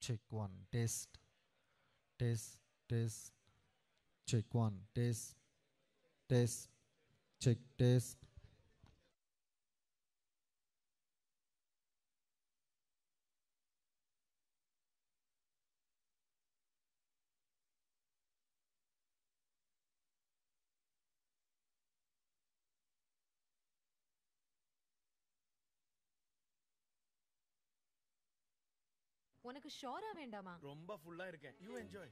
Check one. Test. Test. Test. Check one. Test. Test. Check. Test. உனக்கு ஷோரா வேண்டாமா? ரொம்ப ஃபுல்லா இருக்கேன். You enjoy.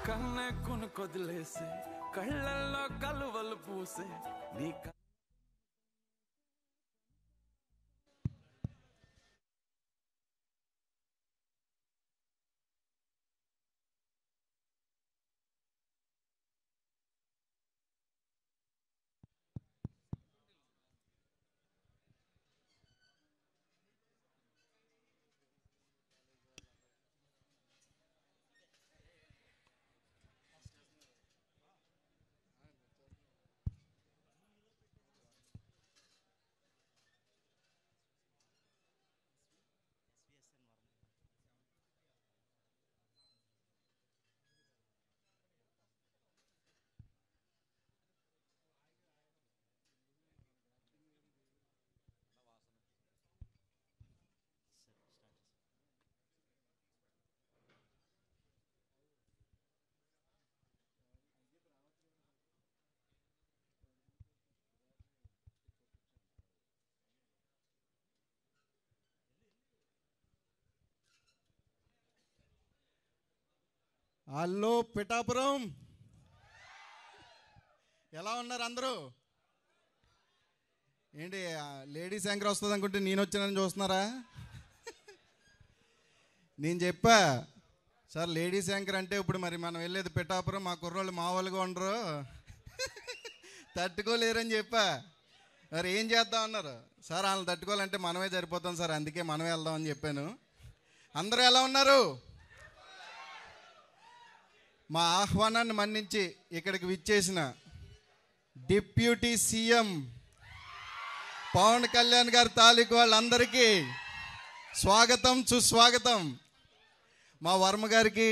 కన్నే కొనుకొదిలేసే కళ్ళల్లో కలువలు పూసే నీ హలో పిఠాపురం, ఎలా ఉన్నారు అందరూ? ఏంటి లేడీస్ యాంకర్ వస్తుంది అనుకుంటే నేను వచ్చానని చూస్తున్నారా? నేను చెప్పా సార్, లేడీస్ యాంకర్ అంటే ఇప్పుడు మరి మనం వెళ్ళేది పిఠాపురం, మా కుర్రోళ్ళు మా వాళ్ళుగా ఉండరు, తట్టుకోలేరని చెప్పా. మరి ఏం చేద్దాం అన్నారు సార్. వాళ్ళని తట్టుకోవాలంటే మనమే సరిపోతాం సార్, అందుకే మనమే వెళ్దామని చెప్పాను. అందరూ ఎలా ఉన్నారు? మా ఆహ్వానాన్ని మన్నించి ఇక్కడికి విచ్చేసిన డిప్యూటీ సీఎం పవన్ కళ్యాణ్ గారి తాలూకు వాళ్ళందరికీ స్వాగతం, సుస్వాగతం. మా వర్మ గారికి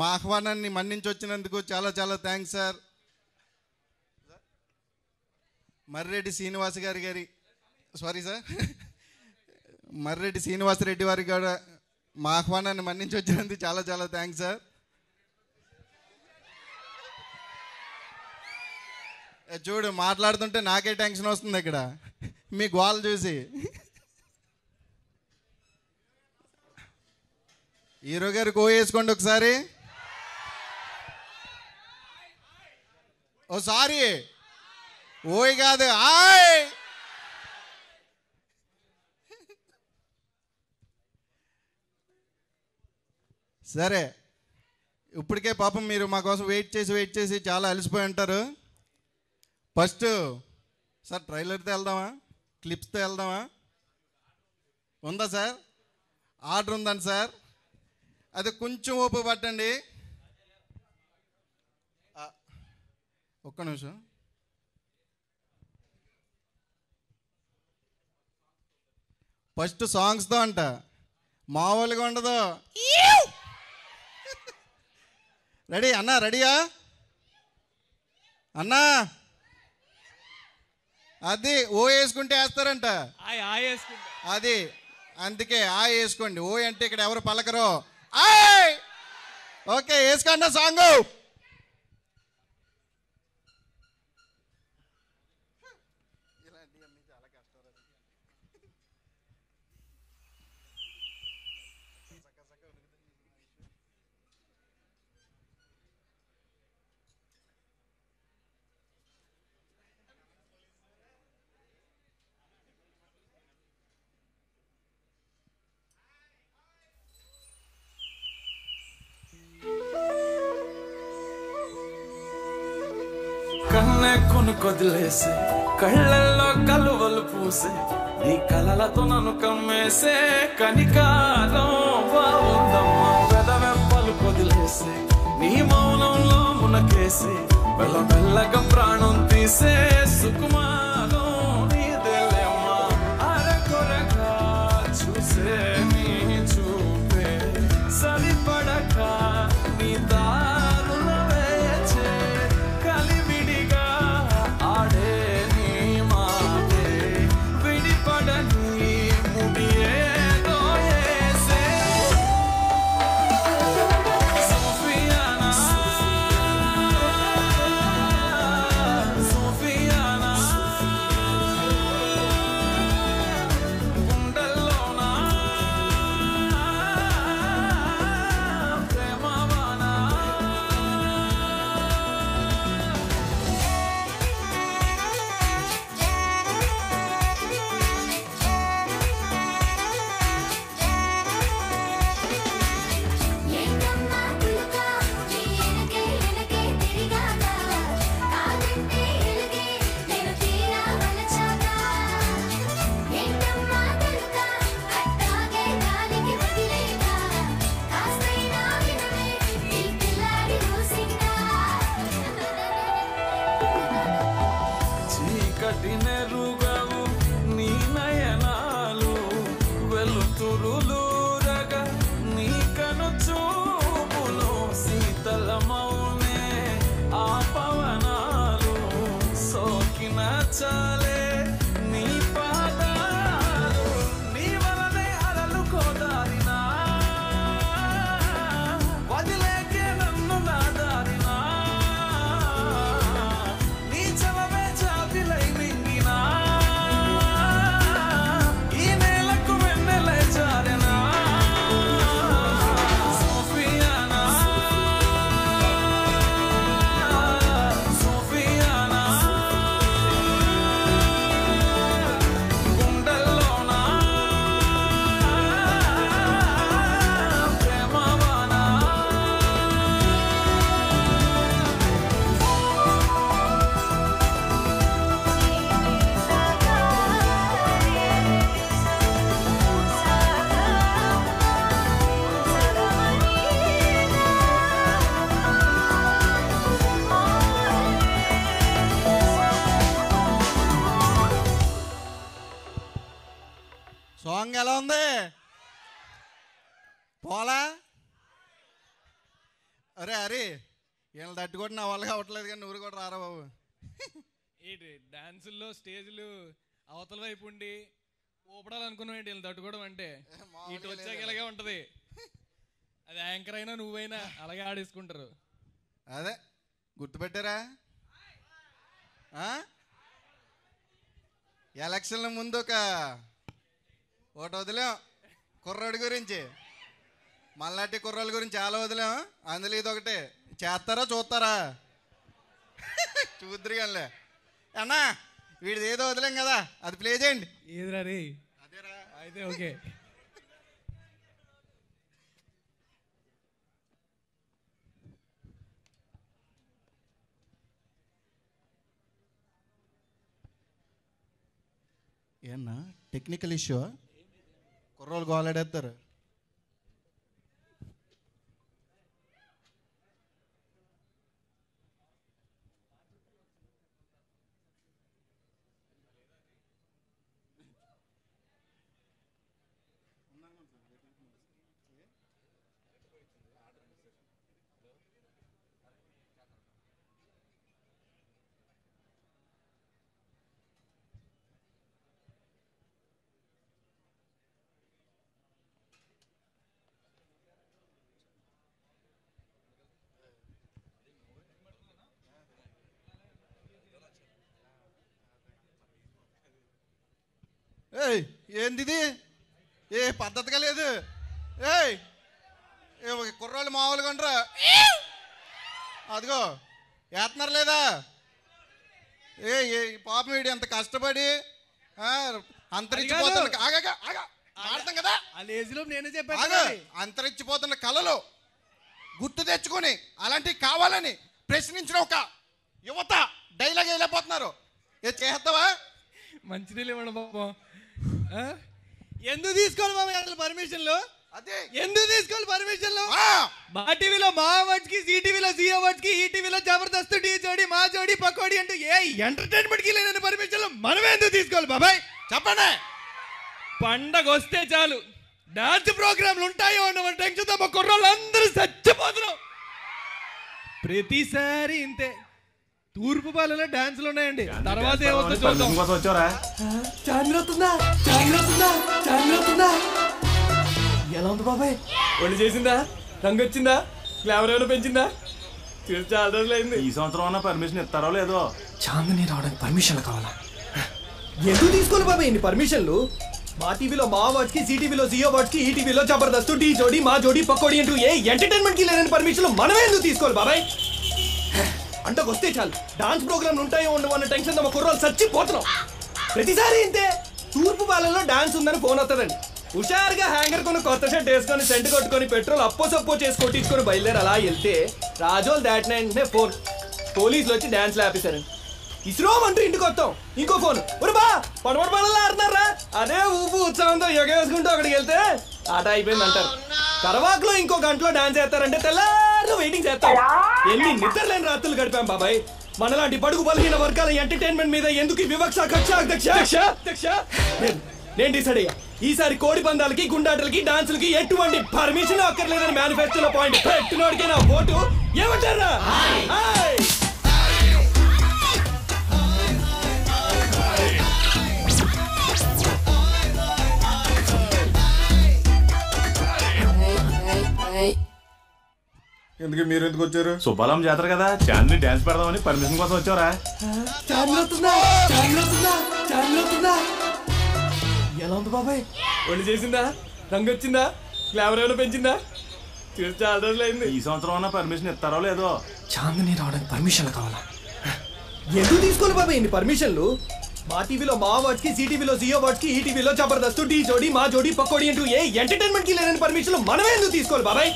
మా ఆహ్వానాన్ని మన్నించి వచ్చినందుకు చాలా చాలా థ్యాంక్స్ సార్. మర్రెడ్డి శ్రీనివాసరెడ్డి వారికి కూడా మా ఆహ్వానాన్ని మన్నించి వచ్చినందుకు చాలా చాలా థ్యాంక్స్ సార్. చూడు, మాట్లాడుతుంటే నాకే టెన్షన్ వస్తుంది ఇక్కడ మీ గోల్ చూసి. హీరో గారు కో వేసుకోండి ఒకసారి. ఓ సారీ, ఓయ్ కాదు ఆయ్. సరే, ఇప్పటికే పాపం మీరు మా కోసం వెయిట్ చేసి చాలా అలసిపోయి ఉంటారు. ఫస్ట్ సార్ ట్రైలర్తో వెళ్దామా, క్లిప్స్తో వెళ్దామా? ఉందా సార్? ఆర్డర్ ఉందండి సార్, అది కొంచెం ఓపిక పట్టండి. ఒక్క నిమిషం. ఫస్ట్ సాంగ్స్తో అంట, మామూలుగా ఉండదు. రెడీ అన్నా? రెడీయా అన్నా? అది ఓ వేసుకుంటే వేస్తారంట, అది అందుకే ఆ వేసుకోండి. ఓ అంటే ఇక్కడ ఎవరు పలకరు. ఓకే, వేసుకోండి సాంగ్. ఇలాంటివన్నీ చాలా కష్టం. కొదిలేసే కళ్ళల్లో కలువలు పూసే నీ కలలతో నన్ను కమ్మేసే కనికాలం బాగుందమ్మా పెదవెప్పలు కొదిలేసే నీ మౌనంలో మునకేసే మెల్లమెల్లగా ప్రాణం తీసే సుకుమారం నీదేలేమ్మా అరకొరగా చూసే నీ చూపే సరిపడక నీ దారుల వేచే కలివిడిగా ఆడే నీ మాటే విడిపడని ముడియేదో ఏసే సోఫియానా సోఫియానా గుండెల్లోనా ప్రేమవానా ఏంటమ్మా పులుక నీ ఎనకే ఎనకే తిరిగాక కాదంటే ఎలుగే నేను తీరా వలచాక ఏంటమ్మా పులుక అట్టాగే గాలికి వదిలేక కాస్తైనా వినవే నీ పిల్లాడి రూసింగా చీకటి నెరుగవు నీ నయనాలు వెలుతురులూరగా నీ కను చూపులు శీతల మౌనే ఆ పవనాలు సోకిన చాలే నీ పాదాలు నీ వలనే అలలు కోదారినా వదిలేకే నన్ను నాదారినా నీ చలవే చాపిలై మింగినా ఈ నేలకు వెన్నెలై జారెనా సోఫియానా సోఫియానా గుండెల్లోనా ప్రేమవానా సాంగ్ ఎలా ఉంది పోలా అరే అరే వీళ్ళు తట్టుకోటి నా వాళ్ళకి అవ్వట్లేదు కానీ నువ్వు కూడా రారా బాబు ఏంటి డాన్సుల్లో స్టేజ్లు అవతల వైపు ఉండి ఊపడాలనుకున్నావు ఏంటి వీళ్ళు తట్టుకోవడం అంటే ఇటు వచ్చాక ఇలాగే ఉంటది అది యాంకర్ అయినా నువ్వైనా అలాగే ఆడేసుకుంటారు. అదే గుర్తుపెట్టారా ఎలక్షన్ల ముందు ఒకటి వదిలేం కుర్రోడి గురించి మళ్ళాటి కుర్రోళ్ళ గురించి చాలా వదిలేం అందులో ఇది ఒకటి చేస్తారా చూస్తారా చూద్దరు కానీ అన్నా వీడిది ఏదో వదిలేం కదా అది ప్లే చేయండి ఏదిరా రే అదేరా అయితే ఓకే. ఏమన్నా టెక్నికల్ ఇష్యూ కుర్రోళ్ళు గోలాడేస్తారు. ఏయ్ ఏందిది ఏ పద్ధతిగా లేదు. ఏయ్ కుర్రాళ్ళు మామూలుగా ఉండరా అదిగో వేస్తున్నారు లేదా ఏ పాపం వీడు ఎంత కష్టపడి అంతరించిపోతున్న కదా ఆ లేజీలో నేనే ఆగు. చెప్పాను. అంతరించిపోతున్న కళలు గుర్తు తెచ్చుకొని అలాంటివి కావాలని ప్రశ్నించిన ఒక యువత డైలాగ్ వెళ్ళిపోతున్నారు. చేస్తావా? మంచినీళ్ళు ఇవ్వండి పాపం. ఎందుకు తీసుకోవాలి బాబాయ్ అసలు పర్మిషన్లు? అదే ఎందుకు తీసుకోవాలి పర్మిషన్లు? మా టీవీలో మా అవార్డ్స్ కి, జీ టీవీలో జీ అవార్డ్స్ కి, ఈ టీవీలో జబర్దస్త్, ఢీ జోడి, మా జోడి, పకోడి అంటూ ఏ ఎంటర్టైన్మెంట్ కి లేని పర్మిషన్లు మనమే ఎందుకు తీసుకోవాలి బాబాయ్? చెప్పండి. పండగ వస్తే చాలు డాన్స్ ప్రోగ్రాంలు ఉంటాయో అన్న టెన్షన్ తో మా కుర్రోళ్ళు అందరూ చచ్చిపోతున్నాం. ప్రతిసారి ఇంతే. తూర్పు పాలలో డాన్సులు ఉన్నాయండి, తర్వాత ఏమవుతుందో చూద్దాం. ఎలా ఉంది బాబాయ్? ఒళ్ళు చేసిందా? రంగు వచ్చిందా? ఫ్లేవర్ ఏమైనా పెంచిందా? చూసి చాలా రోజులైంది. ఈ సంవత్సరం పర్మిషన్ ఇస్తారో లేదో? చాందని రావడానికి పర్మిషన్లు కావాలా? ఎందుకు తీసుకోవాలి బాబాయ్ ఇన్ని పర్మిషన్లు? మా టీవీలో మా అవార్డ్స్ కి, జీ టీవీలో జీ అవార్డ్స్ కి, ఈ టీవీలో జబర్దస్త్, ఢీ జోడి, మా జోడి, పకోడి అంటూ ఏ ఎంటర్టైన్మెంట్ కి లేని పర్మిషన్లు మనమే ఎందుకు తీసుకోవాలి బాబాయ్? అంటకు వస్తే చాలు డాన్స్ ప్రోగ్రాంలు ఉంటాయో ఉండవు అన్న టెన్షన్ మా కుర్రోళ్ళు చచ్చిపోతున్నాం. ప్రతిసారి ఇంతే. తూర్పు పాలనలో డాన్స్ ఉందని ఫోన్ వస్తుందండి. హుషారుగా హ్యాంగర్ కొని కొత్త షర్ట్ వేసుకొని సెంటు కొట్టుకొని పెట్రోల్ అప్పో చేసి కొట్టించుకొని బయలుదేరి అలా వెళ్తే రాజోల్ దాటిన ఫోన్. పోలీసులు వచ్చి డాన్స్ ఆపేశారండి. ఇస్రోమ్ అంటూ ఇంటికి వస్తాం. ఇంకో ఫోన్, బా పడమడ పడలా ఆడుతున్నారా? అదే ఊపు ఉత్సాహంతో యోగ వేసుకుంటూ అక్కడికి వెళ్తే ఆట అయిపోయింది అంటారు. కరవాకులో ఇంకో గంటలో డాన్స్ చేస్తారంటే తెల్లారు వెయిటింగ్ చేస్తాం. ఎన్ని నిద్రలేని రాత్రులు గడిపాం బాబాయ్. మనలాంటి బడుగు బలహీన వర్గాల ఎంటర్టైన్మెంట్ మీద ఎందుకు వివక్ష కక్ష అధ్యక్ష? నేను డిసైడ్ అయ్యా. ఈసారి కోడి పందాలకి, గుండాటలకి, డాన్సులకి ఎటువంటి పర్మిషన్ అక్కర్లేదని మేనిఫెస్టోలో పాయింట్ పెట్టినోడికి నా ఓటు. ఏమంటారా? ఎందుకు మీరు ఎందుకు వచ్చారు? సుబ్బాలం జాతర కదా, చాందిని డాన్స్ పెడదామని పర్మిషన్ కోసం వచ్చారా? ఎలా ఉంది బాబాయ్? ఒళ్ళు చేసిందా? రంగు వచ్చిందా? ఫ్లేవర్ ఏమైనా పెంచిందా? చూసి చాలా రోజులైంది. ఈ సంవత్సరం పర్మిషన్ ఇస్తారో లేదో? చాందని రావడానికి పర్మిషన్లు కావాలా? ఎందుకు తీసుకోవాలి బాబాయ్ ఇన్ని పర్మిషన్లు? మా టీవీలో మా అవార్డ్స్ కి, జీ టీవీలో జీ అవార్డ్స్ కి, ఈ టీవీలో జబర్దస్త్, ఢీ జోడి, మా జోడి, పకోడి అంటూ ఏ ఎంటర్టైన్మెంట్ కి లేని పర్మిషన్లు మనమే ఎందుకు తీసుకోవాలి బాబాయ్?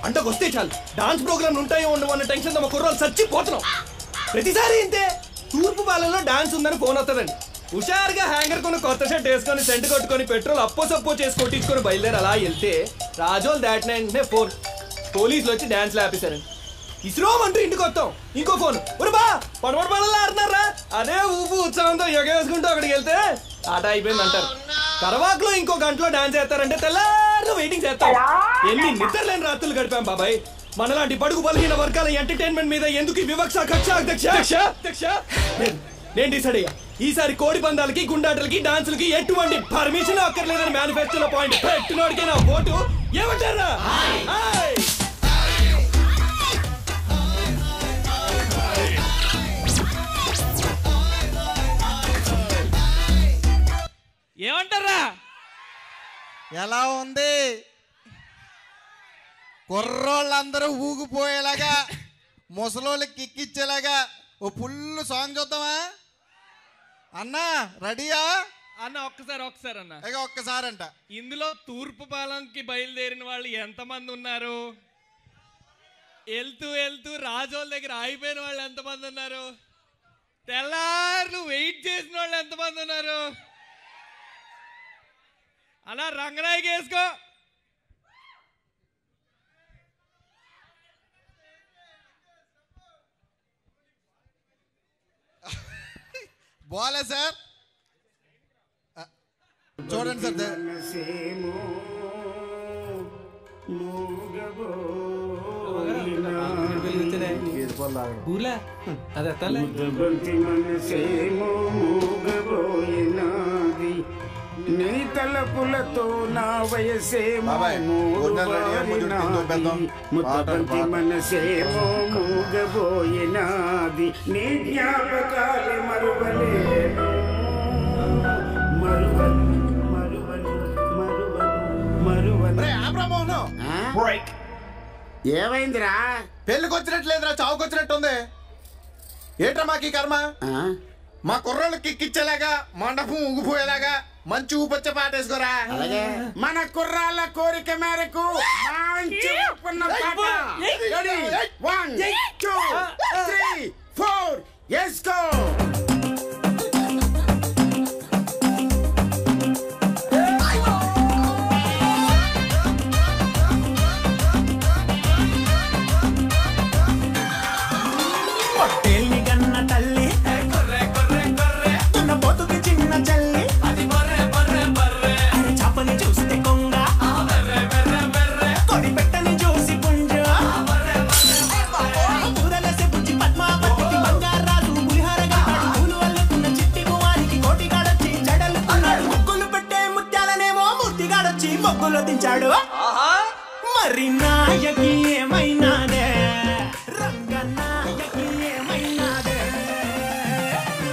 అంటకు వస్తే చాలు డాన్స్ ప్రోగ్రాంలు ఉంటాయో ఉండవు అన్న టెన్షన్ మా కుర్రోళ్ళు చచ్చిపోతున్నాం. ప్రతిసారి ఇంతే. తూర్పు పాలనలో డాన్స్ ఉందని ఫోన్ వస్తుందండి. హుషారుగా హ్యాంగర్ కొని కొత్త షర్ట్ వేసుకొని సెంటు కొట్టుకొని పెట్రోల్ అప్పో చేసి కొట్టించుకొని బయలుదేరి అలా వెళ్తే రాజోల్ దాటిన ఫోన్. పోలీసులు వచ్చి డాన్స్ ఆపేశారండి. ఇస్రోమ్ అంటూ ఇంటికి వస్తాం. ఇంకో ఫోన్, బా పడమడ పడలా ఆడుతున్నారా? అదే ఊపు ఉత్సాహంతో యోగ వేసుకుంటూ అక్కడికి వెళ్తే ఆట అయిపోయింది అంటారు. కరవాకులో ఇంకో గంటలో డాన్స్ చేస్తారంటే తెల్లారు వెయిటింగ్ చేస్తాం. ఎన్ని నిద్రలేని రాత్రులు గడిపాం బాబాయ్. మనలాంటి బడుగు బలహీన వర్గాల ఎంటర్టైన్మెంట్ మీద ఎందుకు వివక్ష కక్ష అధ్యక్ష? నేను డిసైడ్ అయ్యా. ఈసారి కోడి పందాలకి, గుండాటలకి, డాన్సులకి ఎటువంటి పర్మిషన్ అక్కర్లేదని మేనిఫెస్టోలో పాయింట్ పెట్టినోడికి నా ఓటు. ఏమంటారా? ఏమంటారా? ఎలా ఉంది? కుర్రోళ్ళందరూ ఊగిపోయేలాగా, ముసలోళ్ళకి కిక్కిచ్చేలాగా ఓ ఫుల్ సాంగ్ చూద్దామా అన్నా? రెడీయా అన్న? ఒక్కసారి అన్న. ఒక్కసారి అంట. ఇందులో తూర్పు పాలంకి బయలుదేరిన వాళ్ళు ఎంతమంది ఉన్నారు? వెళ్తూ రాజోల దగ్గర ఆగిపోయిన వాళ్ళు ఎంతమంది ఉన్నారు? తెల్లార్లు వెయిట్ చేసిన వాళ్ళు ఎంతమంది ఉన్నారు? అలా రంగనాయకి వేసుకో. బాలే సార్, చూడండి సార్. నీ తలపులతో నా వయసేమో ముద్దబంతి మనసేమో మూగబోయినాది. నీ జ్ఞాపకాలు మరువలేను ఏమైందిరా? పెళ్ళికి వచ్చినట్లేదురా, చావుకొచ్చినట్టుంది. ఏట్రా మాకు కర్మ? మా కుర్రోళ్ళు కిక్కిచ్చేలాగా, మండపం ఊగిపోయేలాగా మంచి ఊపొచ్చే పాట వేసుకోరా. మన కుర్రాళ్ళ కోరిక మేరకు మంచి పాట. 1 2 3 4 let's go. పొట్టేల్ని గన్న తల్లి తున్న పోతుకి చిన్న చల్లి అరే చాపని చూస్తే కొంగ కొడి పెట్టని చూసి పుంజ ఊరలసే బుజ్జి పద్మావతికి బంగారాజు పులిహార గడ్డాడు పూలు అల్లుకున్న చిట్టి గువానికి కోటిగాడొచ్చి జడలుకున్నాడు ముగ్గులు పెట్టే ముత్యాలనేమో మూర్తిగాడొచ్చి మొగ్గులు దించాడు మరి నాయకి ఏమైనాదే రంగనాయకి ఏమైనాదే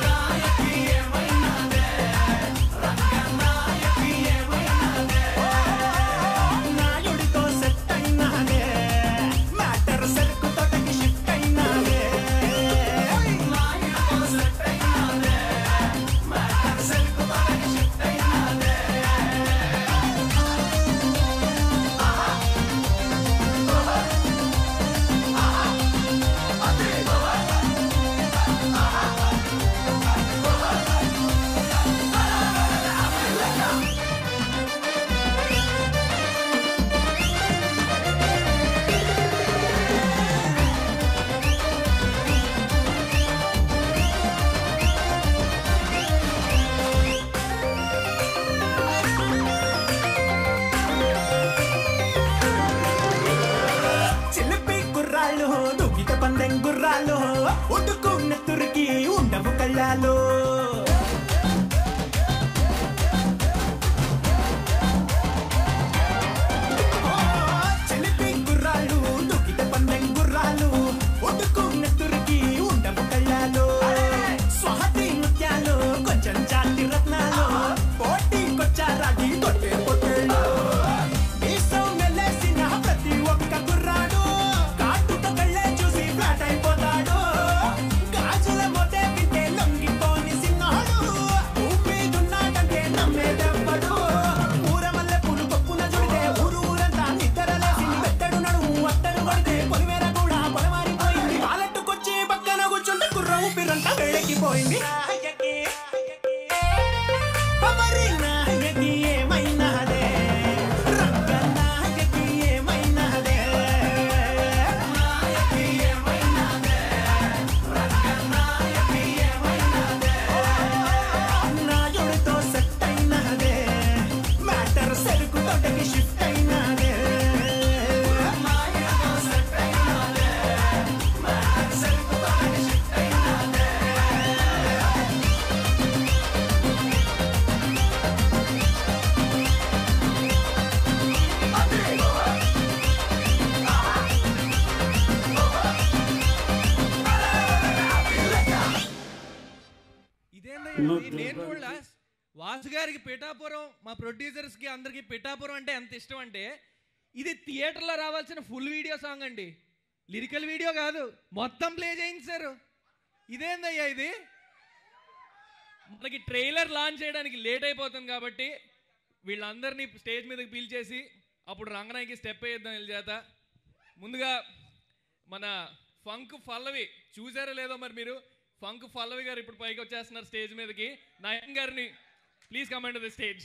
నాయకి ఏమైనాదే రంగనాయకి ఏమైనాదే నాయుడితో సెట్ అయినాదే మ్యాటర్ సరుకు తోటకి షిఫ్ట్ అయినాదే నాయుడితో సెట్ అయినాదే మ్యాటర్ సరుకు తోటకి షిఫ్ట్ అయినాదే చిలిపి గుర్రాలు దూకిత పందెం గుర్రాలు ఉడుకున్న తురికి ఉండవు కళ్ళాలు చిలిపి గుర్రాలు దూకిత పందెం గుర్రాలు ఉడుకున్న తురికి ఉండవు కళ్ళాలు స్వాతి నృత్యాలు కొంచెం జాతి రత్నాలు పోటీకొచ్చారాగి కొట్టే పొట్టేళ్ళు ప్రతి ఒక్క గుర్రాడు కాటుతో కళ్ళే చూసి ఫ్లాట్ అయిపోతాడు గాజుల మొట్టే వింటే లొంగిపోని సిన్నాడు ఊపిదున్నాడంటే నమ్మేదెవ్వడు ఊరమల్లె పూలు పప్పున చుడితే ఊరంతా నిద్రలేసి పెట్టడు నడుము అత్తరు కొడితే పొలిమేర కూడా పొలమారిపోయింది పాలెట్టుకొచ్చి పక్కన కూర్చుంటే కుర్ర ఊపిరంతా వేడెక్కిపోయింది మరి నాయకి ఏమైనాదే రంగనాయకి ఏమైనాదే నాయకి ఏమైనాదే రంగనాయకి ఏమైనాదే నాయుడితో సెట్ అయినాదే మ్యాటర్ సరుకు తోటకి షిఫ్ట్ అయినాదే నాయుడితో సెట్ అయినాదే మ్యాటర్ సరుకు తోటకి షిఫ్ట్ అయినాదే నేను కూడా వాసు గారికి పిఠాపురం మా ప్రొడ్యూసర్స్ కి అందరికి పిఠాపురం అంటే ఎంత ఇష్టం అంటే ఇది థియేటర్లో రావాల్సిన ఫుల్ వీడియో సాంగ్ అండి, లిరికల్ వీడియో కాదు, మొత్తం ప్లే చేయించారు. ఇదేందయ్యా ఇది? మనకి ట్రైలర్ లాంచ్ చేయడానికి లేట్ అయిపోతుంది కాబట్టి వీళ్ళందరినీ స్టేజ్ మీదకి పిలిచేసి అప్పుడు రంగనాయకి స్టెప్ వేద్దాం వీళ్ళ చేత. ముందుగా మన ఫంక్ పల్లవి చూసారో లేదో మరి మీరు, ఫంక్ పల్లవి గారు ఇప్పుడు పైకి వచ్చేస్తున్నారు స్టేజ్ మీదకి. నయన్ గారిని ప్లీజ్ కమెంట్ ద స్టేజ్.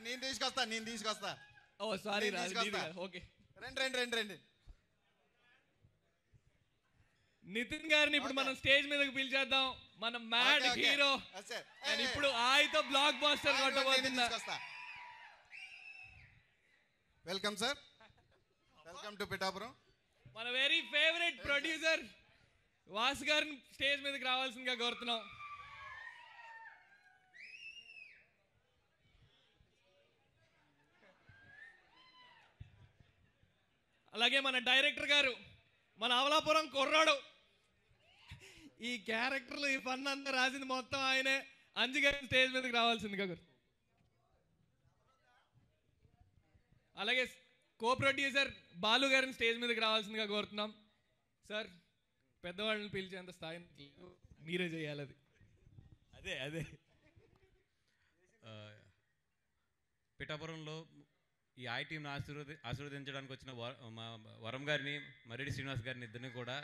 నేను తీసుకొస్తా. ఓ సారీ ఓకే రండి. నితిన్ గారిని ఇప్పుడు మనం స్టేజ్ మీదకి పిలిచేద్దాం. మన మ్యాడ్ హీరో ఇప్పుడు ఆయతో బ్లాక్ బాస్టర్ కొట్టబోతున్నా. Welcome sir, welcome to Pithapuram. మన వెరీ ఫేవరెట్ ప్రొడ్యూసర్ వాసు గారిని స్టేజ్ మీదకి రావాల్సిందిగా కోరుతున్నాం. అలాగే మన డైరెక్టర్ గారు, మన అవలాపురం కుర్రాడు, ఈ క్యారెక్టర్లు ఈ ఫన్ అంతా రాసింది మొత్తం ఆయనే. అంజు గారిని స్టేజ్ మీదకి రావాల్సిందిగా కోరు. అలాగే కో ప్రొడ్యూసర్ బాలు గారిని స్టేజ్ మీదకి రావాల్సిందిగా కోరుతున్నాం. సార్, పెద్దవాళ్ళని పిలిచేంత స్థాయి మీరే చేయాలి. అది అదే పిఠాపురంలో ఈ ఐ టీంను ఆశీర్వదించడానికి వచ్చిన వరం గారిని, మరెడ్డి శ్రీనివాస్ గారిని ఇద్దరిని కూడా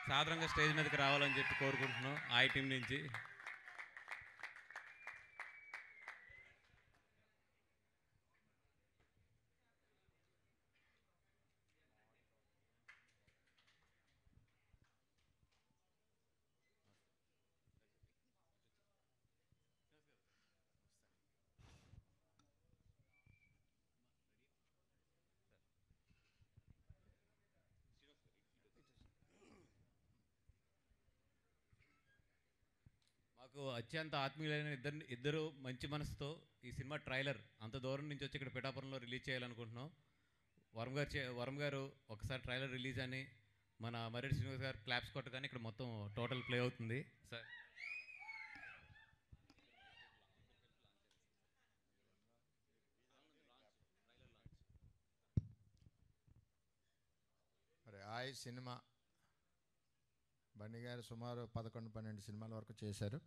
సాధారణంగా స్టేజ్ మీదకి రావాలని చెప్పి కోరుకుంటున్నాం ఆ టీం నుంచి. మాకు అత్యంత ఆత్మీయులైన ఇద్దరు మంచి మనసుతో ఈ సినిమా ట్రైలర్ అంత దూరం నుంచి వచ్చి ఇక్కడ పిఠాపురంలో రిలీజ్ చేయాలనుకుంటున్నాం. వరం గారు ఒకసారి ట్రైలర్ రిలీజ్ అని మన మర్రెడ్డి శ్రీనివాస్ గారు క్లాప్స్ కొట్టగానే ఇక్కడ మొత్తం టోటల్ ప్లే అవుతుంది సార్. మరి ఆయ్ సినిమా బన్నీ గారు సుమారు 11-12 సినిమాల వరకు చేశారు.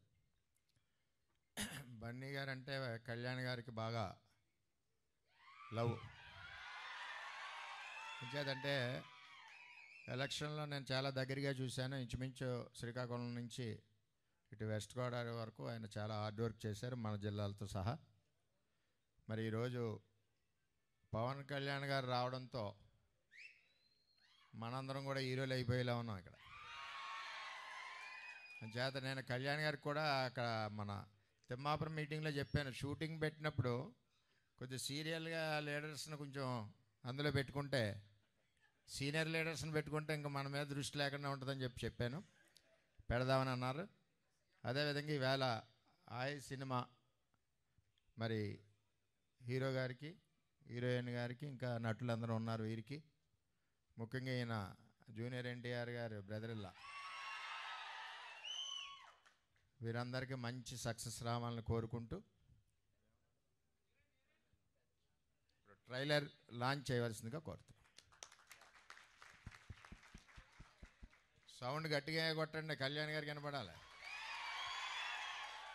బన్నీ గారు అంటే కళ్యాణ్ గారికి బాగా లవ్. ఇంకేదంటే ఎలక్షన్లో నేను చాలా దగ్గరగా చూశాను. ఇంచుమించు శ్రీకాకుళం నుంచి ఇటు వెస్ట్ గోదావరి వరకు ఆయన చాలా హార్డ్ వర్క్ చేశారు మన జిల్లాలతో సహా. మరి ఈరోజు పవన్ కళ్యాణ్ గారు రావడంతో మనందరం కూడా హీరోలు అయిపోయేలా ఉన్నాం ఇక్కడ. చేత నేను కళ్యాణ్ గారికి కూడా అక్కడ మన తిమ్మాపురం మీటింగ్లో చెప్పాను, షూటింగ్ పెట్టినప్పుడు కొద్దిగా సీరియల్గా లీడర్స్ని కొంచెం అందులో పెట్టుకుంటే, సీనియర్ లీడర్స్ని పెట్టుకుంటే ఇంకా మన మీద దృష్టి లేకుండా ఉంటుందని చెప్పాను. పెడదామని అన్నారు. అదేవిధంగా ఈవేళ ఆయ్ సినిమా మరి హీరో గారికి, హీరోయిన్ గారికి, ఇంకా నటులందరూ ఉన్నారు వీరికి, ముఖ్యంగా ఈయన జూనియర్ ఎన్టీఆర్ గారు బ్రదర్ ఇల్లా, వీరందరికీ మంచి సక్సెస్ రావాలని కోరుకుంటూ ట్రైలర్ లాంచ్ చేయవలసిందిగా కోరుతున్నాం. సౌండ్ గట్టిగా కొట్టండి, కళ్యాణ్ గారికి వినపడాలి,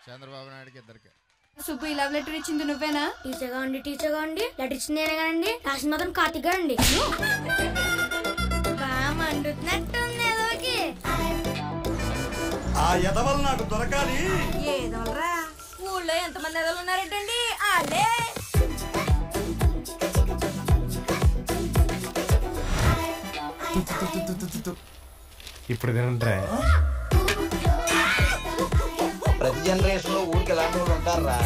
చంద్రబాబు నాయుడుకి ఇద్దరికి. సుబ్బు ఈ లవ్ లెటర్ ఇచ్చింది నువ్వేనా? టీచర్గా ఉండి లెటర్ ఇచ్చింది నేనే కదండి, రాసిన మాత్రం కార్తీక్ అండి. బాగా మండుతున్నట్టుంది ఎదవకి. ఆ ఎదవలు నాకు దొరకాలి. ఏదోరా ఊళ్ళో ఎంతమంది ఎదవలు ఉన్నారేంటండి? ఆలే ఇప్పుడు తినంటే ప్రతి జనరేషన్ లో ఊరికి ఎలాంటి వాళ్ళు ఉంటారా?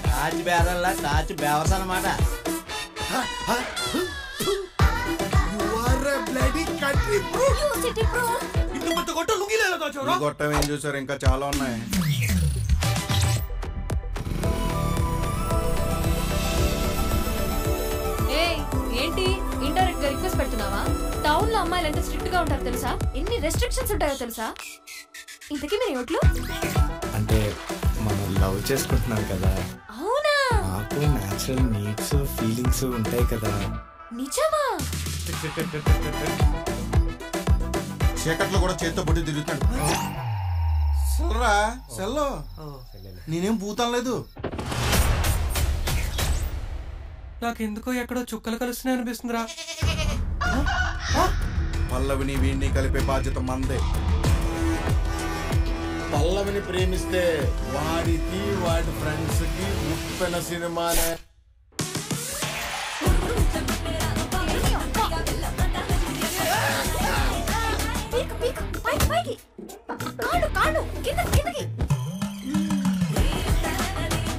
కాచి బేదల్లా కాచి బేవర్స్ అన్నమాట. గొట్టం ఏం చూసారు, ఇంకా చాలా ఉన్నాయి. ఏంటి ఇండైరెక్ట్ గా రిక్వెస్ట్ పెడుతున్నావా? టౌన్ లో అమ్మాయిలు ఎంత స్ట్రిక్ట్ గా ఉంటారు తెలుసా? ఎన్ని రెస్ట్రిక్షన్స్ ఉంటాయో తెలుసా? ఇంతకీ మీరు ఓట్లు అంటే మనం లవ్ చేసుకుంటున్నాం కదా, అవునా? నాకు న్యాచురల్ నీడ్స్ ఫీలింగ్స్ ఉంటాయి కదా. నిజమా? చీకట్లో కూడా చేత్తో బొడ్డి తిరుగుతాడు. సెల్రా సెల్లో, నేనేం పూతాం లేదు. నాకెందుకో ఎక్కడో చుక్కలు కలుస్తున్నాయి అనిపిస్తుందిరా. పల్లవిని వీడిని కలిపే బాధ్యత మందే. పల్లవిని ప్రేమిస్తే వాడికి వాడి ఫ్రెండ్స్ కి ముప్పెన సినిమానే.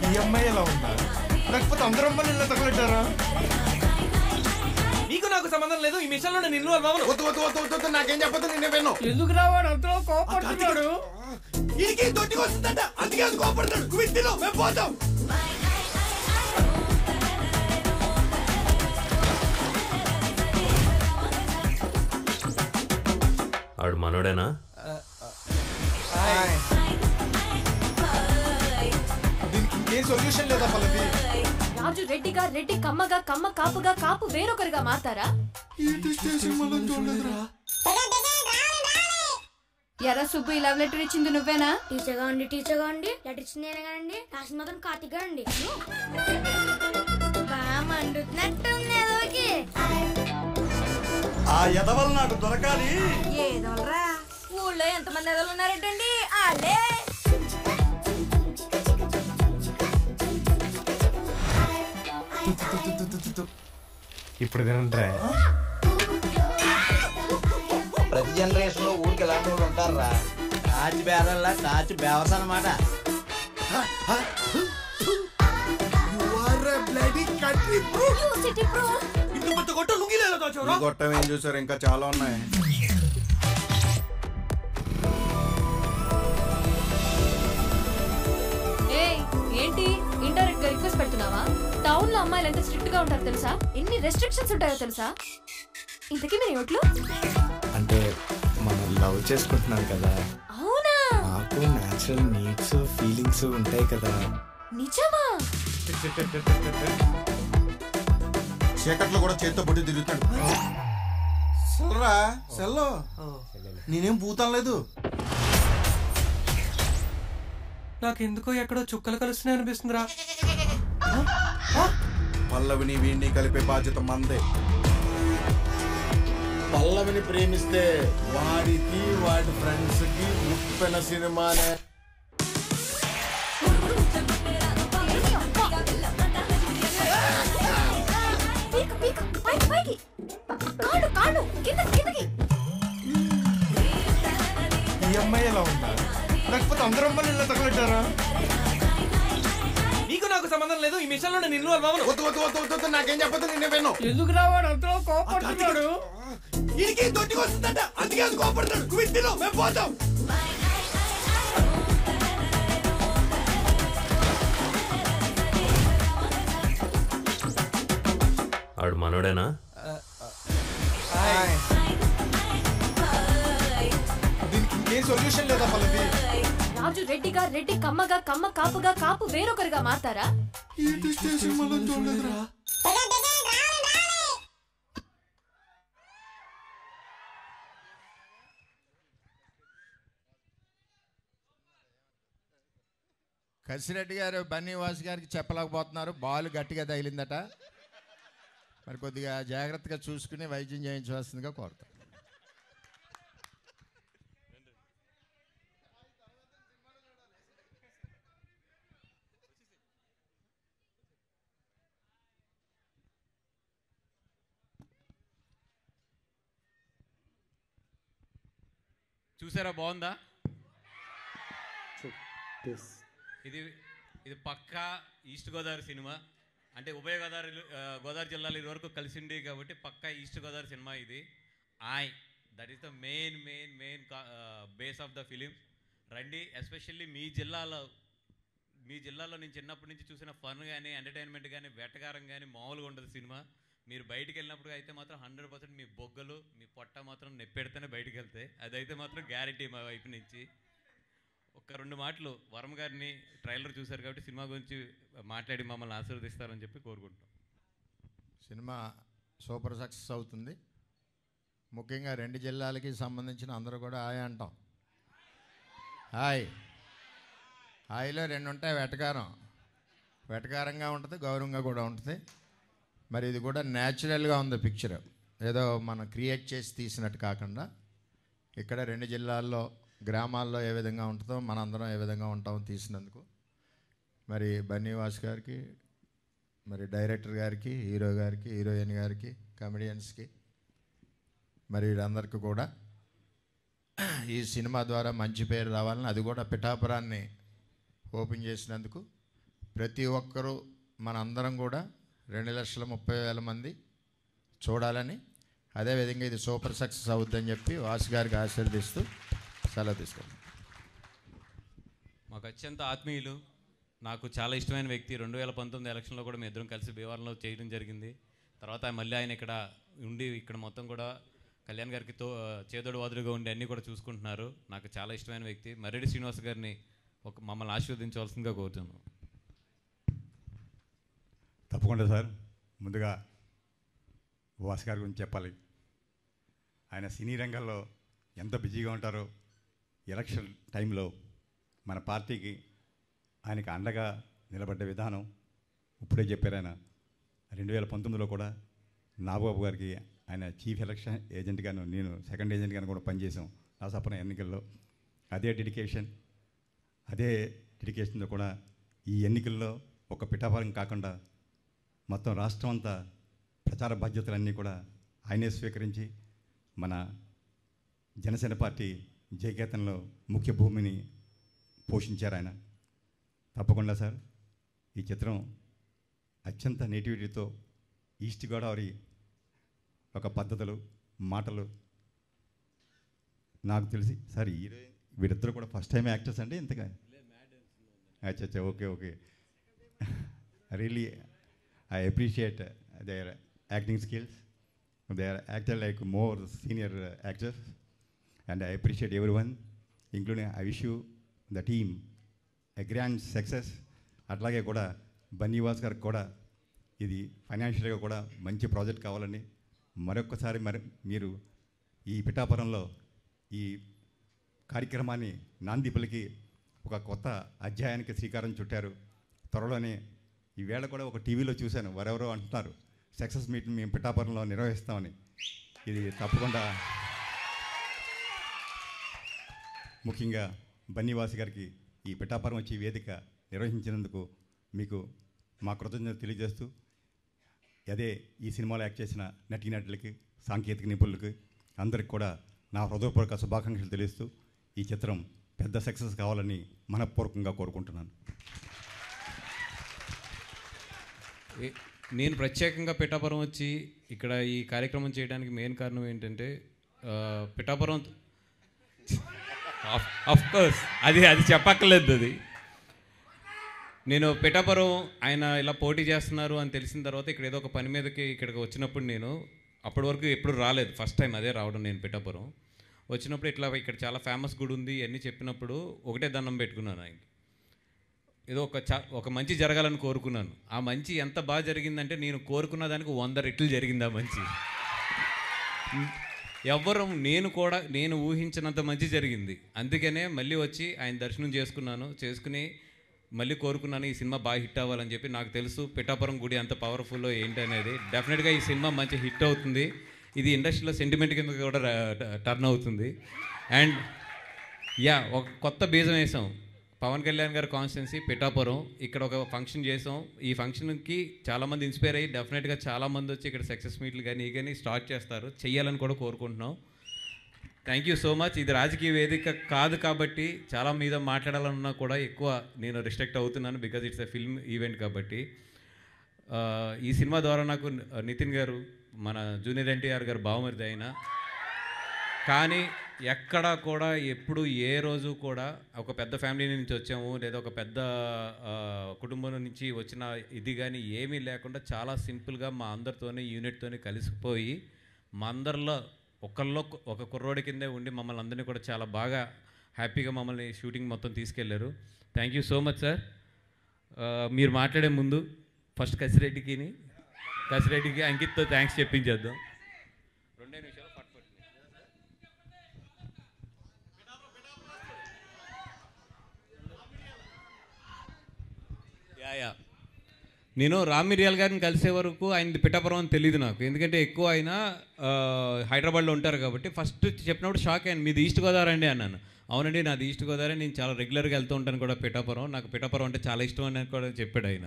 ఈ అమ్మాయి ఎలా ఉందా? లేకపోతే అందరూ అమ్మాయిలు ఇలా తగలెట్టారా? నీకు నాకు సంబంధం లేదు, ఈ మిషన్ లో నేను ఇన్వాల్వ్ అవ్వను. వద్దు, నాకేం చెప్పదు, నిన్నే విన్ను. ఎందుకు రావాడు అంతలో కోపడుతున్నాడు? ఇంటికి దొడ్డికి వస్తుందంట, అందుకే అది కోపడతాడు. కువిత్తిలో మేము పోతాం. ఆడు మనోడేనా? దీనికి ఇంకేం సొల్యూషన్ లేదా పల్లవి? రాజు రెడ్డిగా, రెడ్డి కమ్మగా, కమ్మ కాపుగా, కాపు వేరొకరిగా మారతారా? ఎరా సుబ్బు ఈ లవ్ లెటర్ ఇచ్చింది నువ్వేనా? టీచర్గా ఉండి లెటర్ ఇచ్చింది నేనే కదండి, రాసిన మాత్రం కార్తీక్ అండి. బాగా మండుతున్నట్టుంది ఎదవకి. ఆ ఎదవలు నాకు దొరకాలి. ఏదోరా ఊళ్ళో మీలో ఎంతమంది ఎదలు ఉన్నారేంటండి? ఆలే ఇప్పుడు తినండి. ప్రతి జనరేషన్ లో ఊరికి ఎలాంటి వాళ్ళు ఉంటారా? కాచి బేరల్లా కాచి బేవస అనమాట. గొట్టం ఏం చూసారు? ఇంకా చాలా ఉన్నాయి. ఏంటి ఇండైరెక్ట్ గా రిక్వెస్ట్ పెడుతున్నావా? టౌన్ లో అమ్మాయిలు ఎంత స్ట్రిక్ట్ గా ఉంటారు తెలుసా? ఎన్ని రెస్ట్రిక్షన్స్ ఉంటాయో తెలుసా? ఇంతకీ మీరు ఎవట్లు? అంటే మనం లవ్ చేసుకుంటున్నాం కదా, అవునా? నాకు న్యాచురల్ నీడ్స్ ఫీలింగ్స్ ఉంటాయి కదా. నిజమా? చీకట్లో కూడా చేత్తో పొట్టి తిరుగుతాడు. సెల్రా సెల్లో, నేనేం పూతాం లేదు. నాకెందుకో ఎక్కడో చుక్కలు కలుస్తున్నాయి అనిపిస్తుందిరా. పల్లవిని వీడిని కలిపే బాధ్యత మందే. పల్లవిని ప్రేమిస్తే వాడికి వాడి ఫ్రెండ్స్ కి ముప్పెన సినిమానే. ఈ అమ్మాయి ఎలా ఉందా? లేకపోతే అందరూ అమ్మాయిలు ఇలా తగలెట్టారా? నీకు నాకు సంబంధం లేదు. ఈ మిషన్ లో నేను ఇన్వాల్వ్ అవ్వను. నాకేం చెప్పదు, నిన్నే విను. ఎందుకు రావాడు అంతలో కోపడుతున్నాడు? ఇడికి దొడ్డికి వస్తుందంట, అందుకే అది కోపడతాడు. కువిత్తిలో మేము పోతాం. ఆడు మనోడేనా? దీనికి ఇంకేం సొల్యూషన్ లేదా పల్లవి? రాజు రెడ్డిగా, రెడ్డి కమ్మగా, కమ్మ కాపుగా, కాపు వేరొకరిగా మారతారా? కసిరెడ్డి గారు బన్నీవాస్ గారికి చెప్పలేకపోతున్నారు, బాల్ గట్టిగా తగిలిందట. మరి కొద్దిగా జాగ్రత్తగా చూసుకుని వైద్యం చేయించవలసిందిగా కోరుతాం. చూసారా, బాగుందా? ఇది ఇది పక్కా ఈస్ట్ గోదావరి సినిమా. అంటే ఉభయ గోదావరి జిల్లాలు ఇది వరకు కలిసి ఉండేవి కాబట్టి పక్కా ఈస్ట్ గోదావరి సినిమా ఇది. That is the main base of the film. రండి, ఎస్పెషల్లీ మీ జిల్లాలో నేను చిన్నప్పటి నుంచి చూసిన ఫన్ కానీ ఎంటర్టైన్మెంట్ కానీ వెటకారం కానీ మామూలుగా ఉండదు సినిమా. మీరు బయటికి వెళ్ళినప్పుడు అయితే మాత్రం 100% మీ బొగ్గలు మీ పొట్ట మాత్రం నెప్పెడితేనే బయటికి వెళ్తాయి. అదైతే మాత్రం గ్యారంటీ మా వైపు నుంచి. ఒక 2 మాటలు వరం గారిని ట్రైలర్ చూశారు కాబట్టి సినిమా గురించి మాట్లాడి మమ్మల్ని ఆశీర్వదిస్తారని చెప్పి కోరుకుంటాం. సినిమా సూపర్ సక్సెస్ అవుతుంది. ముఖ్యంగా 2 జిల్లాలకి సంబంధించిన అందరూ కూడా హాయ్ అంటాం. హాయిలో 2 ఉంటాయి. వెటకారంగా ఉంటుంది, గౌరవంగా కూడా ఉంటుంది. మరి ఇది కూడా న్యాచురల్గా ఉంది పిక్చర్. ఏదో మనం క్రియేట్ చేసి తీసినట్టు కాకుండా ఇక్కడ 2 జిల్లాల్లో గ్రామాల్లో ఏ విధంగా ఉంటుందో మనందరం ఏ విధంగా ఉంటామో తీసినందుకు మరి బన్నీవాస్ గారికి, మరి డైరెక్టర్ గారికి, హీరో గారికి, హీరోయిన్ గారికి, కమెడియన్స్కి, మరి వీళ్ళందరికీ కూడా ఈ సినిమా ద్వారా మంచి పేరు రావాలని, అది కూడా పిఠాపురాన్ని ఓపెన్ చేసినందుకు ప్రతి ఒక్కరూ మనందరం కూడా 2,30,000 మంది చూడాలని, అదేవిధంగా ఇది సూపర్ సక్సెస్ అవుద్దని చెప్పి వాసు గారికి ఆశీర్దిస్తూ సెలవు తీసుకుంటాం. మాకు అత్యంత ఆత్మీయులు, నాకు చాలా ఇష్టమైన వ్యక్తి. 2019 ఎలక్షన్లో కూడా మేము ఇద్దరం కలిసి భీమవరంలో చేయడం జరిగింది. తర్వాత మళ్ళీ ఆయన ఇక్కడ ఉండి ఇక్కడ మొత్తం కూడా కళ్యాణ్ గారికి చేదోడు వాదుడుగా ఉండి అన్నీ కూడా చూసుకుంటున్నారు. నాకు చాలా ఇష్టమైన వ్యక్తి. మర్రెడ్డి శ్రీనివాస్ గారిని మమ్మల్ని ఆశీర్వదించవలసిందిగా కోరుతున్నాను. తప్పకుండా సార్. ముందుగా వాస్ గారి గురించి చెప్పాలి. ఆయన సినీ రంగంలో ఎంత బిజీగా ఉంటారో, ఎలక్షన్ టైంలో మన పార్టీకి ఆయనకి అండగా నిలబడ్డ విధానం ఇప్పుడే చెప్పారు. ఆయన 2019లో కూడా నాగబాబు గారికి ఆయన చీఫ్ ఎలక్షన్ ఏజెంట్గాను, నేను సెకండ్ ఏజెంట్గాను కూడా పనిచేసాం. రాసాపురం ఎన్నికల్లో అదే డెడికేషన్తో కూడా ఈ ఎన్నికల్లో ఒక పిఠాపురం కాకుండా మొత్తం రాష్ట్రం అంతా ప్రచార బాధ్యతలన్నీ కూడా ఆయనే స్వీకరించి మన జనసేన పార్టీ జయకేతన్లో ముఖ్య భూమిని పోషించారు ఆయన. తప్పకుండా సార్ ఈ చిత్రం అత్యంత నేటివిటీతో ఈస్ట్ గోదావరి ఒక పద్ధతులు మాటలు నాకు తెలిసి సార్ వీరిద్దరు కూడా ఫస్ట్ టైం యాక్టర్స్ అండి ఇంతగా అచ్చా okay really I appreciate there acting skills. They are acted like more senior actors, and I appreciate everyone, including I wish you the team a grand success. అట్లాగే కూడా బన్నీవాస్ గారికి కూడా ఇది ఫైనాన్షియల్గా కూడా మంచి ప్రాజెక్ట్ కావాలని మరొకసారి మీరు ఈ పిఠాపురంలో ఈ కార్యక్రమాన్ని నాంది పలికి ఒక కొత్త అధ్యాయానికి శ్రీకారం చుట్టారు. త్వరలోనే ఈవేళ కూడా ఒక టీవీలో చూశాను, వారెవరో అంటున్నారు సక్సెస్ మీట్ని మేము పిఠాపురంలో నిర్వహిస్తామని. ఇది తప్పకుండా ముఖ్యంగా బన్నీవాసి గారికి ఈ పిఠాపురం వచ్చి వేదిక నిర్వహించినందుకు మీకు మా కృతజ్ఞతలు తెలియజేస్తూ, అదే ఈ సినిమాలో యాక్ట్ చేసిన నటీనటులకి సాంకేతిక నిపుణులకి అందరికి కూడా నా హృదయపూర్వక శుభాకాంక్షలు తెలియస్తూ ఈ చిత్రం పెద్ద సక్సెస్ కావాలని మనపూర్వకంగా కోరుకుంటున్నాను. నేను ప్రత్యేకంగా పిఠాపురం వచ్చి ఇక్కడ ఈ కార్యక్రమం చేయడానికి మెయిన్ కారణం ఏంటంటే పిఠాపురం కోర్స్ అది చెప్పక్కర్లేదు. అది నేను పిఠాపురం ఆయన ఇలా పోటీ చేస్తున్నారు అని తెలిసిన తర్వాత ఇక్కడ ఏదో ఒక పని మీదకి ఇక్కడికి వచ్చినప్పుడు నేను అప్పటి వరకు ఎప్పుడు రాలేదు, ఫస్ట్ టైం అదే రావడం. నేను పిఠాపురం వచ్చినప్పుడు ఇట్లా ఇక్కడ చాలా ఫేమస్ గుడి ఉంది అన్నీ చెప్పినప్పుడు ఒకటే దండం పెట్టుకున్నాను ఆయనకి. ఏదో ఒక మంచి జరగాలని కోరుకున్నాను. ఆ మంచి ఎంత బాగా జరిగిందంటే నేను కోరుకున్న దానికి 100 రెట్లు జరిగింది ఆ మంచి. నేను ఊహించినంత మంచి జరిగింది. అందుకనే మళ్ళీ వచ్చి ఆయన దర్శనం చేసుకుని మళ్ళీ కోరుకున్నాను ఈ సినిమా బాగా హిట్ అవ్వాలని చెప్పి. నాకు తెలుసు పిఠాపురం గుడి అంత పవర్ఫుల్లో ఏంటనేది. డెఫినెట్గా ఈ సినిమా మంచి హిట్ అవుతుంది. ఇది ఇండస్ట్రీలో సెంటిమెంట్ కింద కూడా టర్న్ అవుతుంది. అండ్ ఒక కొత్త బీజం వేసాం. పవన్ కళ్యాణ్ గారి కాన్స్టిట్యున్సీ పిఠాపురం, ఇక్కడ ఒక ఫంక్షన్ చేసాం. ఈ ఫంక్షన్కి చాలామంది ఇన్స్పైర్ అయ్యి డెఫినెట్గా చాలామంది వచ్చి ఇక్కడ సక్సెస్ మీట్లు కానీ స్టార్ట్ చేయాలని కూడా కోరుకుంటున్నాం. Thank you so much. ఇది రాజకీయ వేదిక కాదు కాబట్టి చాలా మీద మాట్లాడాలన్నా కూడా ఎక్కువ నేను రిస్ట్రిక్ట్ అవుతున్నాను, because it's a film event కాబట్టి. ఈ సినిమా ద్వారా నాకు నితిన్ గారు, మన జూనియర్ ఎన్టీఆర్ గారు బావమరిది అయినా, కానీ ఎక్కడా కూడా ఎప్పుడు ఏ రోజు కూడా ఒక పెద్ద ఫ్యామిలీ నుంచి వచ్చాము లేదా ఒక పెద్ద కుటుంబం నుంచి వచ్చిన ఇది కానీ ఏమీ లేకుండా చాలా సింపుల్గా మా అందరితోనే యూనిట్తోనే కలిసిపోయి మా అందరిలో ఒక కుర్రోడి కిందే ఉండి మమ్మల్ని అందరినీ కూడా చాలా బాగా హ్యాపీగా మమ్మల్ని షూటింగ్ మొత్తం తీసుకెళ్లారు. Thank you so much sir. మీరు మాట్లాడే ముందు ఫస్ట్ కసిరెడ్డికి అంకిత్తో థ్యాంక్స్ చెప్పించేద్దాం. 2 నిమిషాలు నేను రామ్ మిరియాల్ గారిని కలిసే వరకు ఆయన పిఠాపురం అని తెలియదు నాకు, ఎందుకంటే ఎక్కువ ఆయన హైదరాబాద్లో ఉంటారు కాబట్టి. ఫస్ట్ చెప్పినప్పుడు షాక్ అయ్యాను, మీది ఈస్ట్ గోదావరి అండి అన్నాను. అవునండి నాది ఈస్ట్ గోదావరి, నేను చాలా రెగ్యులర్గా వెళ్తూ ఉంటాను కూడా పిఠాపురం, నాకు పిఠాపురం అంటే చాలా ఇష్టం అని కూడా చెప్పాడు ఆయన.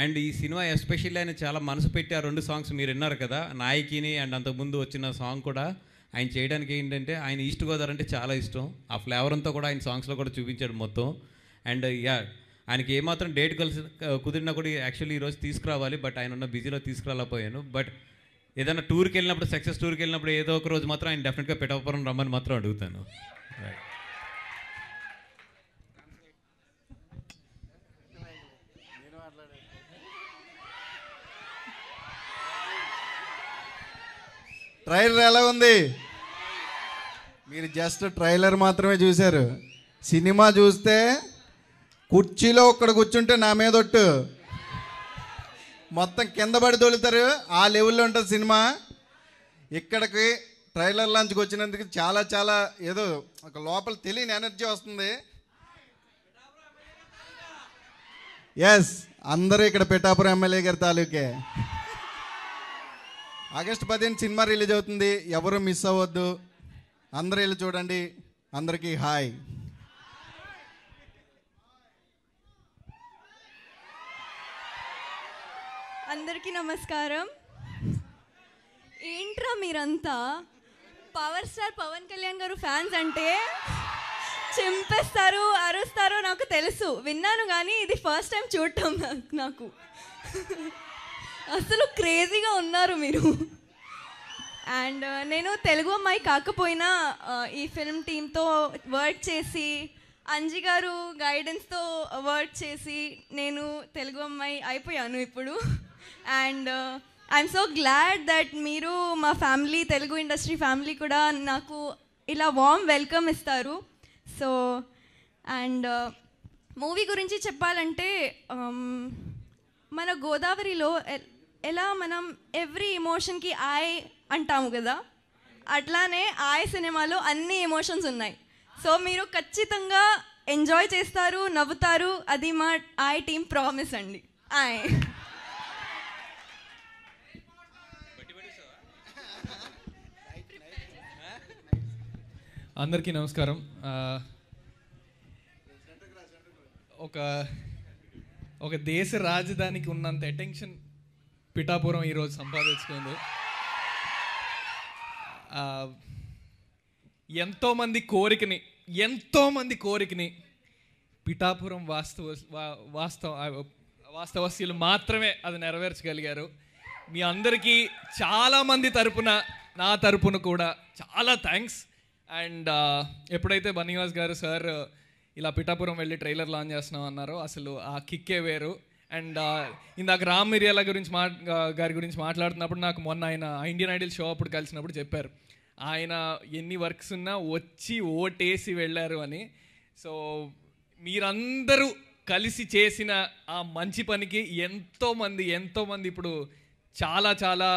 అండ్ ఈ సినిమా ఎస్పెషల్లీ ఆయన చాలా మనసు పెట్టి ఆ 2 సాంగ్స్ మీరు విన్నారు కదా, నాయకిని అండ్ అంతకుముందు వచ్చిన సాంగ్ కూడా ఆయన చేయడానికి ఏంటంటే ఆయన ఈస్ట్ గోదావరి అంటే చాలా ఇష్టం. ఆ ఫ్లేవర్ అంతా కూడా ఆయన సాంగ్స్లో కూడా చూపించాడు మొత్తం. అండ్ ఆయనకి ఏమాత్రం డేట్ కుదిరినా కూడా యాక్చువల్లీ ఈరోజు తీసుకురావాలి, బట్ ఆయన ఉన్న బిజీలో తీసుకురాలేకపోయాను. బట్ ఏదైనా టూర్కి వెళ్ళినప్పుడు, సక్సెస్ టూర్కి వెళ్ళినప్పుడు ఏదో ఒక రోజు మాత్రం ఆయన డెఫినెట్గా పిఠాపురం రమ్మని మాత్రం అడుగుతాను. ట్రైలర్ ఎలా ఉంది? మీరు జస్ట్ ట్రైలర్ మాత్రమే చూశారు. సినిమా చూస్తే కుర్చీలో ఒక్కడ కూర్చుంటే నా మీద ఒట్టు మొత్తం కింద పడి తోలుతారు, ఆ లెవెల్లో ఉంటుంది సినిమా. ఇక్కడికి ట్రైలర్ లాంచ్కి వచ్చినందుకు చాలా చాలా ఏదో ఒక లోపల తెలియని ఎనర్జీ వస్తుంది. ఎస్, అందరూ ఇక్కడ పిఠాపురం ఎమ్మెల్యే గారి తాలూకే. ఆగస్టు 15 సినిమా రిలీజ్ అవుతుంది, ఎవరు మిస్ అవ్వద్దు. అందరూ వెళ్ళి చూడండి. అందరికీ హాయ్. అందరికీ నమస్కారం. ఏంట్రా మీరంతా పవర్ స్టార్ పవన్ కళ్యాణ్ గారు ఫ్యాన్స్ అంటే చింపేస్తారు, అరుస్తారు. నాకు తెలుసు, విన్నాను, కానీ ఇది ఫస్ట్ టైం చూడటం నాకు. అసలు క్రేజీగా ఉన్నారు మీరు. అండ్ నేను తెలుగు అమ్మాయి కాకపోయినా ఈ ఫిల్మ్ టీంతో వర్క్ చేసి, అంజి గారు గైడెన్స్తో వర్క్ చేసి నేను తెలుగు అమ్మాయి అయిపోయాను ఇప్పుడు. And I'm so glad that మీరు మా ఫ్యామిలీ, తెలుగు ఇండస్ట్రీ ఫ్యామిలీ కూడా నాకు ఇలా వార్మ్ వెల్కమ్ ఇస్తారు. సో అండ్ మూవీ గురించి చెప్పాలంటే మన గోదావరిలో ఎలా మనం ఎవ్రీ ఎమోషన్కి ఆయ్ అంటాము కదా, అట్లానే ఆయ్ సినిమాలో అన్ని ఎమోషన్స్ ఉన్నాయి. సో మీరు ఖచ్చితంగా ఎంజాయ్ చేస్తారు, నవ్వుతారు. అది మా ఆయ్ టీమ్ ప్రామిస్ అండి. ఆయ్. అందరికీ నమస్కారం. ఒక దేశ రాజధానికి ఉన్నంత అటెన్షన్ పిఠాపురం ఈరోజు సంపాదించుకుంది. ఎంతోమంది కోరికని పిఠాపురం వాస్తవస్యులు మాత్రమే అది నెరవేర్చగలిగారు. మీ అందరికీ చాలామంది తరపున, నా తరపున కూడా చాలా థ్యాంక్స్. అండ్ ఎప్పుడైతే బన్నీవాస్ గారు సార్ ఇలా పిఠాపురం వెళ్ళి ట్రైలర్ లాంచ్ చేస్తున్నాం అన్నారో అసలు ఆ కిక్కే వేరు. అండ్ ఇందాక రామ్ మిరియాల గారి గురించి మాట్లాడుతున్నప్పుడు నాకు మొన్న ఆయన ఇండియన్ ఐడల్ షో అప్పుడు కలిసినప్పుడు చెప్పారు, ఆయన ఎన్ని వర్క్స్ ఉన్నా వచ్చి ఓటేసి వెళ్ళారు అని. సో మీరందరూ కలిసి చేసిన ఆ మంచి పనికి ఎంతోమంది ఇప్పుడు చాలా చాలా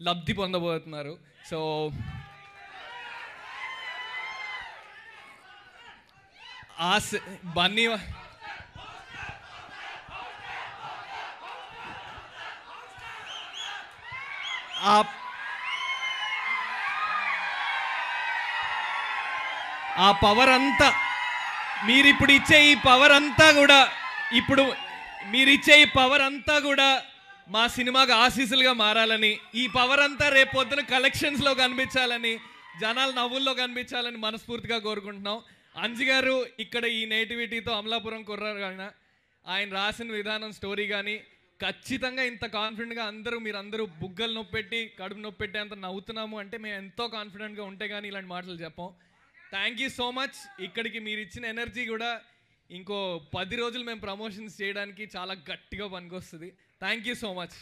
లబ్ధి పొందబోతున్నారు. సో బన్నీ ఆ పవర్ అంతా మీరిప్పుడు ఇచ్చే ఈ పవర్ అంతా కూడా మా సినిమాకి ఆశీస్సులుగా మారాలని, ఈ పవర్ అంతా రేపు పొద్దున కలెక్షన్స్లో కనిపించాలని, జనాలు నవ్వుల్లో కనిపించాలని మనస్ఫూర్తిగా కోరుకుంటున్నాం. అంజి గారు ఇక్కడ ఈ నేటివిటీతో అమలాపురం కుర్రారు కానీ ఆయన రాసిన విధానం, స్టోరీ కానీ ఖచ్చితంగా ఇంత కాన్ఫిడెంట్గా మీరందరూ బుగ్గలు నొప్పెట్టి కడుపు నొప్పెట్టి అంత నవ్వుతున్నాము అంటే మేము ఎంతో కాన్ఫిడెంట్గా ఉంటే కానీ ఇలాంటి మాటలు చెప్పాం. Thank you so much. ఇక్కడికి మీరు ఇచ్చిన ఎనర్జీ కూడా ఇంకో 10 రోజులు మేము ప్రమోషన్స్ చేయడానికి చాలా గట్టిగా పనికొస్తుంది. Thank you so much.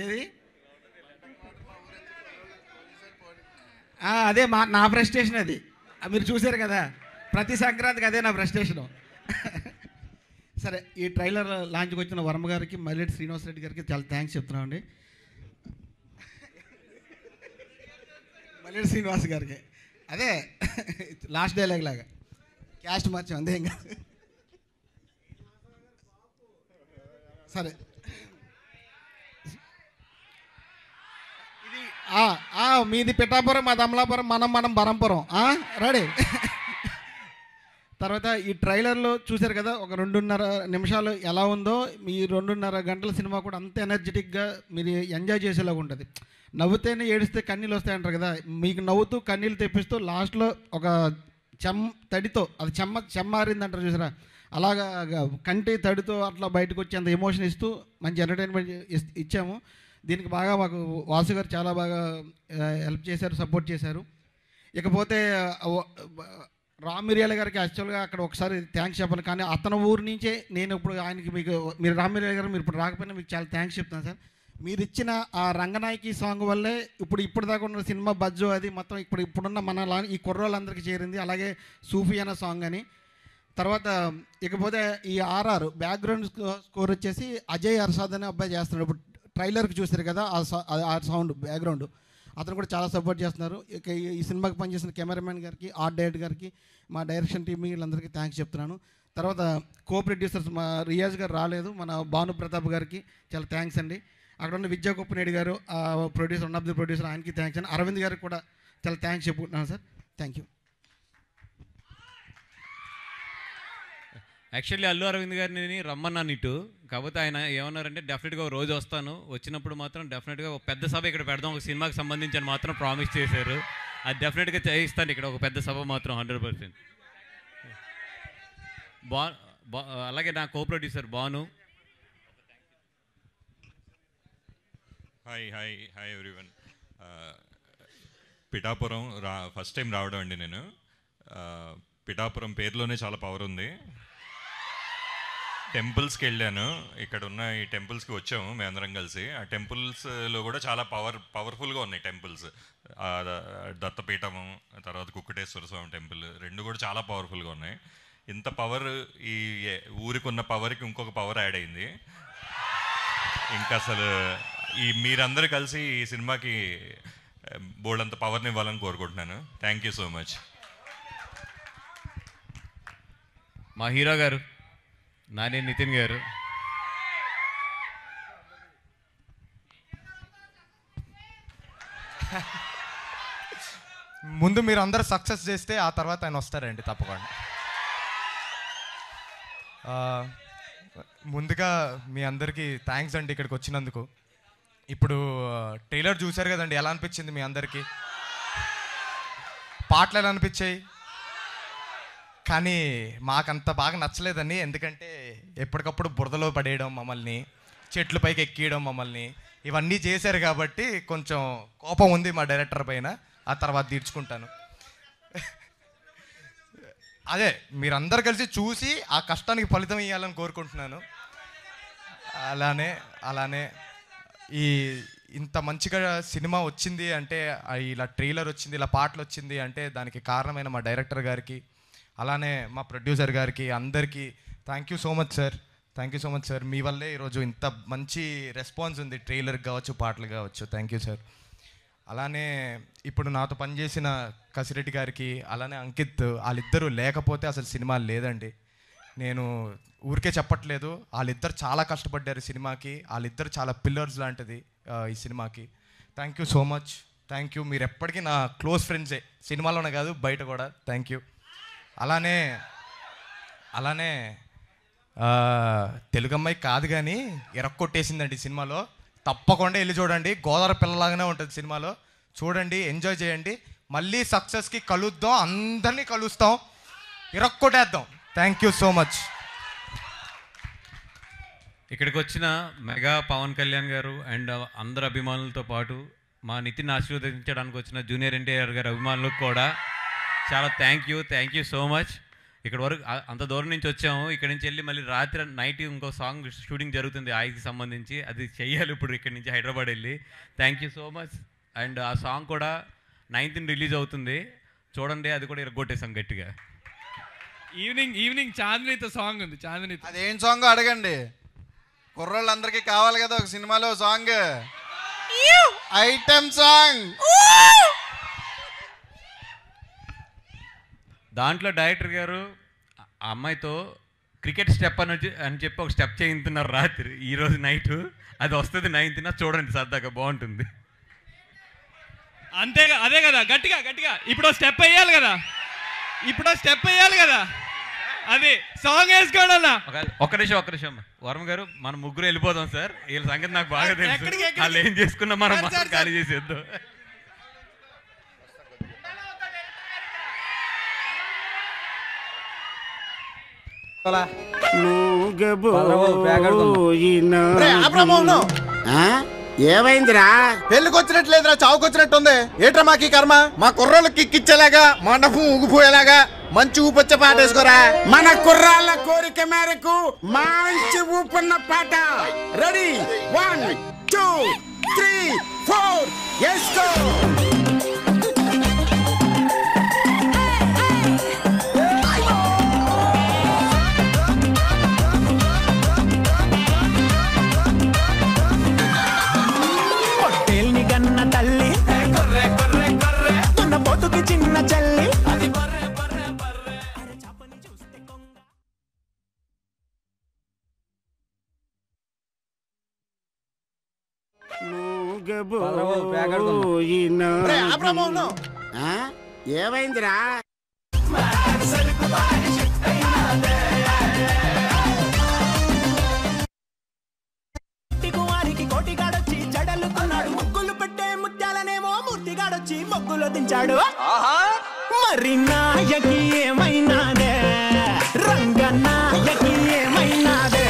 ఏది అదే నా ఫ్రస్ట్రేషన్ అది. మీరు చూశారు కదా, ప్రతి సంక్రాంతికి అదే నా ఫ్రస్ట్రేషను. సరే, ఈ ట్రైలర్ లాంచ్కి వచ్చిన వర్మ గారికి, మల్లెటి శ్రీనివాస్ రెడ్డి గారికి చాలా థ్యాంక్స్ చెప్తున్నామండి. మల్లెటి శ్రీనివాస్ గారికి అదే లాస్ట్ డైలాగ్ లాగా క్యాస్ట్ మార్చాం, అంతే ఇంకా. సరే, మీది పిఠాపురం, మాది అమలాపురం, మనం బరంపురం. రెడీ. తర్వాత ఈ ట్రైలర్లో చూశారు కదా, ఒక 2.5 నిమిషాలు ఎలా ఉందో, మీ 2.5 గంటల సినిమా కూడా అంత ఎనర్జెటిక్గా మీరు ఎంజాయ్ చేసేలాగా ఉంటుంది. నవ్వుతేనే ఏడిస్తే కన్నీళ్ళు వస్తాయంటారు కదా, మీకు నవ్వుతూ కన్నీళ్ళు తెప్పిస్తూ లాస్ట్లో ఒక తడితో, అది చెమ్మారిందంటారు చూసారా, అలాగా కంటి తడితో అట్లా బయటకు వచ్చి అంత ఎమోషన్ ఇస్తూ మంచి ఎంటర్టైన్మెంట్ ఇచ్చాము. దీనికి బాగా మాకు వాసు గారు చాలా బాగా హెల్ప్ చేశారు, సపోర్ట్ చేశారు. ఇకపోతే రామ్ మిరియాల గారికి యాక్చువల్గా అక్కడ ఒకసారి థ్యాంక్స్ చెప్పాలి, కానీ అతని ఊరు నుంచే నేను ఇప్పుడు ఆయనకి మీరు రామ్ మిరియాల గారు మీరు ఇప్పుడు రాకపోయినా మీకు చాలా థ్యాంక్స్ చెప్తాను సార్. మీరు ఇచ్చిన ఆ రంగనాయకి సాంగ్ వల్లే ఇప్పుడు దాకా ఉన్న సినిమా బజ్జో అది మొత్తం ఇప్పుడున్న మన ఈ కుర్రోళ్ళందరికీ చేరింది. అలాగే సూఫీ అన్న సాంగ్ అని. తర్వాత ఇకపోతే ఈ ఆర్ఆర్ బ్యాక్గ్రౌండ్ స్కోర్ వచ్చేసి అజయ్ అర్షాద్ అనే అబ్బాయి చేస్తున్నాడు. ఇప్పుడు ట్రైలర్కి చూసారు కదా, ఆ సౌండ్ బ్యాక్గ్రౌండ్ అతను కూడా చాలా సపోర్ట్ చేస్తున్నారు. ఇక ఈ సినిమాకి పనిచేసిన కెమెరామెన్ గారికి, ఆర్ట్ డైరెక్టర్ గారికి, మా డైరెక్షన్ టీమ్ వీళ్ళందరికీ థ్యాంక్స్ చెప్తున్నాను. తర్వాత కో ప్రొడ్యూసర్స్ మా రియాజ్ గారు రాలేదు, మన భాను ప్రతాప్ గారికి చాలా థ్యాంక్స్ అండి. అక్కడ ఉన్న విద్యా కుప్పనేడు గారు producer, one of the producer, ఆయనకి థ్యాంక్స్ అండి. అరవింద్ గారికి కూడా చాలా థ్యాంక్స్ చెప్పుకుంటున్నాను sir. Thank you. Actually Allu Aravind గారిని రమ్మన్నాను ఇటు, కాకపోతే ఆయన ఏమన్నారంటే డెఫినెట్గా ఒక రోజు వస్తాను, వచ్చినప్పుడు మాత్రం డెఫినెట్గా ఒక పెద్ద సభ ఇక్కడ పెడదాం, ఒక సినిమాకి సంబంధించి అని మాత్రం ప్రామిస్ చేశారు. అది డెఫినెట్గా చేయిస్తాను ఇక్కడ ఒక పెద్ద సభ మాత్రం 100%. అలాగే నా co producer Bhanu. Hi everyone. Pithapuram first time రావడం అండి నేను. పిఠాపురం పేరులోనే చాలా పవర్ ఉంది. టెంపుల్స్కి వెళ్ళాను, ఇక్కడ ఉన్న ఈ టెంపుల్స్కి వచ్చాము మేమందరం కలిసి. ఆ టెంపుల్స్లో కూడా చాలా పవర్ఫుల్గా ఉన్నాయి టెంపుల్స్. దత్తపీఠము, తర్వాత కుక్కటేశ్వర స్వామి టెంపుల్, రెండు కూడా చాలా పవర్ఫుల్గా ఉన్నాయి. ఇంత పవర్, ఈ ఊరికి ఉన్న పవర్కి ఇంకొక పవర్ యాడ్ అయింది. ఇంకా అసలు మీరందరూ కలిసి ఈ సినిమాకి బోల్డంత పవర్ని ఇవ్వాలని కోరుకుంటున్నాను. Thank you so much. మా హీరో గారు నాని నితిన్ గారు. ముందు మీరు అందరూ సక్సెస్ చేస్తే ఆ తర్వాత ఆయన వస్తారండి తప్పకుండా. ముందుగా మీ అందరికీ థ్యాంక్స్ అండి ఇక్కడికి వచ్చినందుకు. ఇప్పుడు ట్రైలర్ చూశారు కదండి, ఎలా అనిపించింది మీ అందరికీ? పాటలు ఎలా అనిపించాయి? కానీ మాకంత బాగా నచ్చలేదని, ఎందుకంటే ఎప్పటికప్పుడు బురదలో పడేయడం మమ్మల్ని, చెట్ల పైకి ఎక్కియడం మమ్మల్ని, ఇవన్నీ చేశారు కాబట్టి కొంచెం కోపం ఉంది మా డైరెక్టర్ పైన. ఆ తర్వాత తీర్చుకుంటాను. అదే మీరందరూ కలిసి చూసి ఆ కష్టానికి ఫలితం ఇవ్వాలని కోరుకుంటున్నాను. అలానే ఇంత మంచిగా సినిమా వచ్చింది అంటే, ఇలా ట్రైలర్ వచ్చింది, ఇలా పాటలు వచ్చింది అంటే దానికి కారణమైన మా డైరెక్టర్ గారికి, అలానే మా ప్రొడ్యూసర్ గారికి, అందరికీ thank you so much sir. Thank you so much sir. మీ వల్లే ఈరోజు ఇంత మంచి రెస్పాన్స్ ఉంది, ట్రైలర్ కావచ్చు, పాటలు కావచ్చు. Thank you sir. అలానే ఇప్పుడు నాతో పనిచేసిన కసిరెడ్డి గారికి, అలానే అంకిత్, వాళ్ళిద్దరూ లేకపోతే అసలు సినిమా లేదండి. నేను ఊరికే చెప్పట్లేదు, వాళ్ళిద్దరు చాలా కష్టపడ్డారు సినిమాకి. వాళ్ళిద్దరు చాలా పిల్లర్స్ లాంటిది ఈ సినిమాకి. Thank you so much. Thank you. మీరు ఎప్పటికీ నా క్లోజ్ ఫ్రెండ్సే, సినిమాలోనే కాదు బయట కూడా. Thank you. అలానే తెలుగు అమ్మాయి కాదు కానీ ఎరక్కొట్టేసిందండి సినిమాలో. తప్పకుండా వెళ్ళి చూడండి, గోదావరి పిల్లలాగానే ఉంటుంది సినిమాలో. చూడండి, ఎంజాయ్ చేయండి. మళ్ళీ సక్సెస్కి కలుద్దాం, అందరినీ కలుస్తాం, ఇరక్కొట్టేద్దాం. Thank you so much. ఇక్కడికి వచ్చిన మెగా పవన్ కళ్యాణ్ గారు అండ్ అందరు అభిమానులతో పాటు మా నితిన్ ఆశీర్వదించడానికి వచ్చిన జూనియర్ ఎన్టీఆర్ గారి అభిమానులకు కూడా చాలా థ్యాంక్ యూ సో మచ్. ఇక్కడ వరకు అంత దూరం నుంచి వచ్చాము. ఇక్కడ నుంచి వెళ్ళి మళ్ళీ రాత్రి నైట్ ఇంకో సాంగ్ షూటింగ్ జరుగుతుంది ఆయికి సంబంధించి, అది చెయ్యాలి ఇప్పుడు ఇక్కడ నుంచి హైదరాబాద్ వెళ్ళి. Thank you so much. And ఆ సాంగ్ కూడా 9th రిలీజ్ అవుతుంది, చూడండి. అది కూడా ఇరగొట్టేసాం గట్టిగా. ఈవినింగ్ చాందినితో సాంగ్ ఉంది. చాందిని అదేం సాంగ్ అడగండి, కుర్రోళ్ళందరికీ కావాలి కదా ఒక సినిమాలో సాంగ్, ఐటమ్ సాంగ్. దాంట్లో డైరెక్టర్ గారు ఆ అమ్మాయితో క్రికెట్ స్టెప్ అని చెప్పి ఒక స్టెప్ చేయించుతున్నారు రాత్రి, ఈరోజు నైట్. అది వస్తుంది 9th, చూడండి సరదాగా బాగుంటుంది. అంతేగా, అదే కదా, గట్టిగా ఇప్పుడు స్టెప్ వేయాలి కదా, అది సాంగ్ వేసుకోండి అన్న. ఒక్క నిమిషం వరం గారు, మనం ముగ్గురు వెళ్ళిపోదాం సార్. వీళ్ళ సంగతి నాకు బాగా తెలుసు, వాళ్ళు ఏం చేసుకున్నా మనం ఖాళీ చేసేద్దాం. ఏమైందిరా? పెళ్ళికి వచ్చినట్లేదురా, చావుకు వచ్చినట్టుంది. ఏట్రా మాకు కర్మ? మా కుర్రోళ్ళకి కిక్కిచ్చేలాగా, మండపం ఊగిపోయేలాగా మంచి ఊపొచ్చే పాట వేసుకోరా. మన కుర్రాళ్ళ కోరిక మేరకు మంచి ఊపున్న పాట. రెడీ, 1 2 3 4 వేసుకో. తల్లి తున్న పోతుకి చిన్న చల్లి ఆగబోయినా. ఆ? ఏమైందిరా? వారికి కోటిగాడొచ్చి జడలు కొన్నాడు, ముగ్గులు పెట్టే ముత్యాలనేమో మూర్తిగాడొచ్చి మొగ్గులో దించాడు. మరి నాయకి ఏమైనాదే, రంగ నాయకి ఏమైనాదే,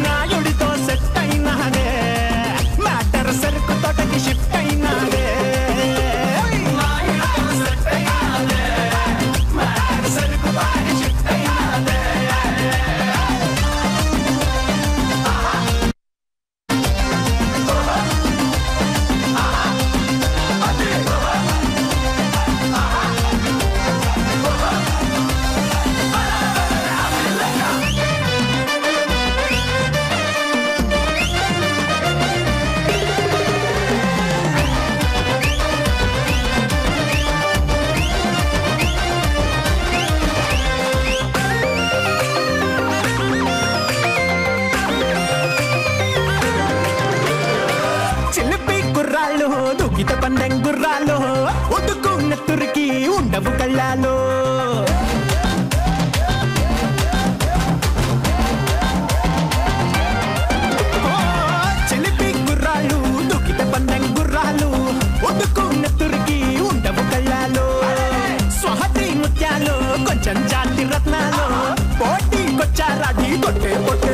నాయుడితో సెట్ అయినాదే, మ్యాటర్ సరుకు తోటకి షిఫ్ట్ అయినాదే. దుఃఖిత పందెం గుర్రాలు ఉడుకున్న తురికి ఉండవు కళ్ళాలు. చిలిపి గుర్రాలు దుఃఖిత పందెం గుర్రాలు ఉడుకున్న తురికి ఉండవు కళ్ళాలు. స్వహతి ముత్యాలు కొంచెం జాతి రత్నాలు పోటీకొచ్చారాడి కొట్టే కొట్టే